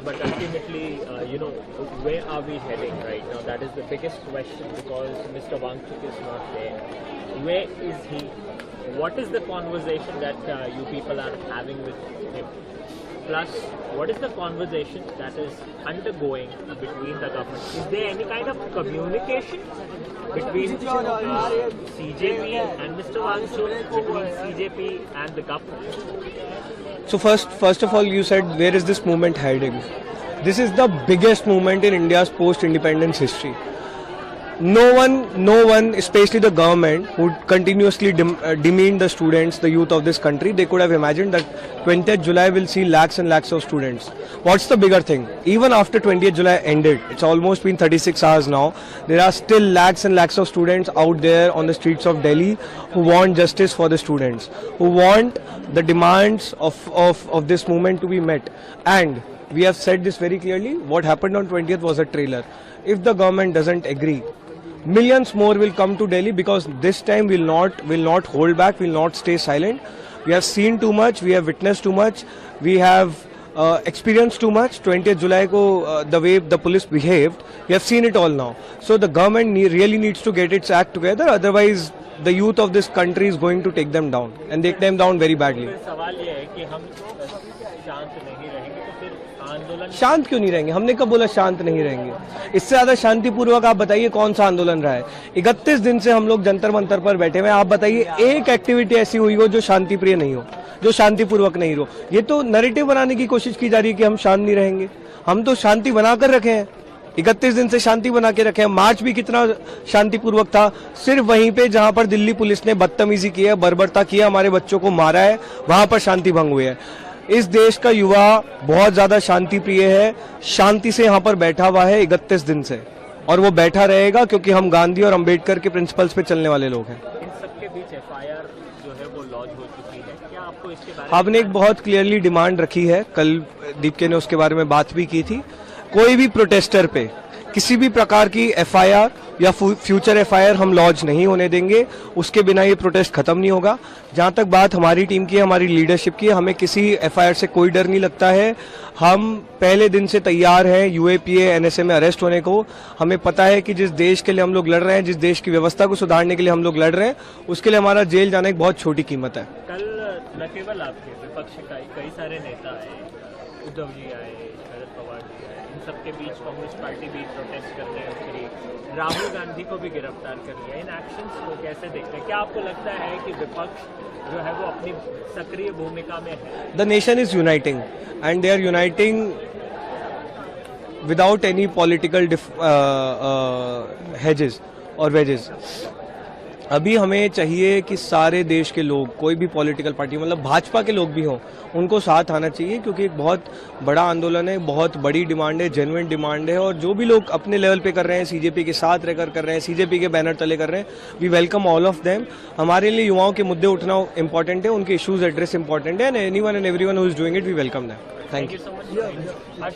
but ultimately, where are we heading right now? That is the biggest question because Mr. Wangchuk is not there. Where is he? What is the conversation that you people are having with him? Plus, what is the conversation that is undergoing between the government? Is there any kind of communication between CJP and Mr. Wangchuk, between CJP and the government? So first of all, you said, where is this movement heading? This is the biggest movement in India's post-independence history. No one, especially the government, would continuously demean the students, the youth of this country. They could have imagined that 20th July will see lakhs and lakhs of students. What's the bigger thing? Even after 20th July ended, it's almost been 36 hours now, there are still lakhs and lakhs of students out there on the streets of Delhi who want justice for the students, who want the demands of this movement to be met. And we have said this very clearly, what happened on 20th was a trailer. If the government doesn't agree, millions more will come to Delhi, because this time will not hold back, will not stay silent. We have seen too much, we have witnessed too much, we have experienced too much. 20th July ko the way the police behaved, we have seen it all now. So the government really needs to get its act together, otherwise the youth of this country is going to take them down, and take them down very badly. शांत क्यों नहीं रहेंगे? हमने कब बोला शांत नहीं रहेंगे? इससे ज्यादा शांतिपूर्वक आप बताइए कौन सा आंदोलन रहा है? 31 दिन से हम लोग जंतर मंतर पर बैठे हुए हैं। आप बताइए एक एक्टिविटी ऐसी हुई हो जो शांति प्रिय नहीं हो, जो शांतिपूर्वक नहीं हो? ये तो नैरेटिव बनाने की कोशिश की जा रही है कि हम शांत नहीं रहेंगे। हम तो शांति बनाकर रखे हैं, 31 दिन से शांति बना के रखे हैं। मार्च भी कितना शांतिपूर्वक था। सिर्फ वहीं पे जहां पर दिल्ली पुलिस ने बदतमीजी की है, बर्बरता की है, हमारे बच्चों को मारा है, वहां पर शांति भंग हुई है। इस देश का युवा बहुत ज्यादा शांति प्रिय है, शांति से यहाँ पर बैठा हुआ है 31 दिन से, और वो बैठा रहेगा क्योंकि हम गांधी और अंबेडकर के प्रिंसिपल्स पे चलने वाले लोग हैं। इन सबके बीच एफआईआर जो है वो लॉन्च हो चुकी है, क्या आपको इसके बारे में? आपने एक बहुत क्लियरली डिमांड रखी है, कल दीपके ने उसके बारे में बात भी की थी। कोई भी प्रोटेस्टर पे किसी भी प्रकार की एफआईआर या फ्यूचर एफआईआर हम लॉन्च नहीं होने देंगे, उसके बिना ये प्रोटेस्ट खत्म नहीं होगा। जहां तक बात हमारी टीम की है, हमारी लीडरशिप की है, हमें किसी एफआईआर से कोई डर नहीं लगता है। हम पहले दिन से तैयार हैं यूएपीए एनएसए में अरेस्ट होने को। हमें पता है कि जिस देश के लिए हम लोग लड़ रहे हैं, जिस देश की व्यवस्था को सुधारने के लिए हम लोग लड़ रहे हैं, उसके लिए हमारा जेल जाना एक बहुत छोटी कीमत है। कल न केवल आपके विपक्ष का कई सारे नेता आए, उद्धव जी आए, शरद पवार जी आए, इन सबके बीच कांग्रेस पार्टी भी प्रोटेस्ट करने उतरी, राहुल गांधी को भी गिरफ्तार कर लिया। इन एक्शंस को कैसे देखते हैं? क्या आपको लगता है कि विपक्ष जो है वो अपनी सक्रिय भूमिका में है? The nation is uniting and they are uniting without any political hedges और वेजेस। अभी हमें चाहिए कि सारे देश के लोग, कोई भी पॉलिटिकल पार्टी, मतलब भाजपा के लोग भी हों, उनको साथ आना चाहिए, क्योंकि एक बहुत बड़ा आंदोलन है, बहुत बड़ी डिमांड है, जेन्युइन डिमांड है। और जो भी लोग अपने लेवल पे कर रहे हैं, सीजेपी के साथ रहकर कर रहे हैं, सीजेपी के बैनर तले कर रहे हैं, we welcome all of them. हमारे लिए युवाओं के मुद्दे उठना इंपॉर्टेंट है, उनके इश्यूज एड्रेस इंपॉर्टेंट है, and anyone and everyone who is doing it, we welcome them. Thank you so much.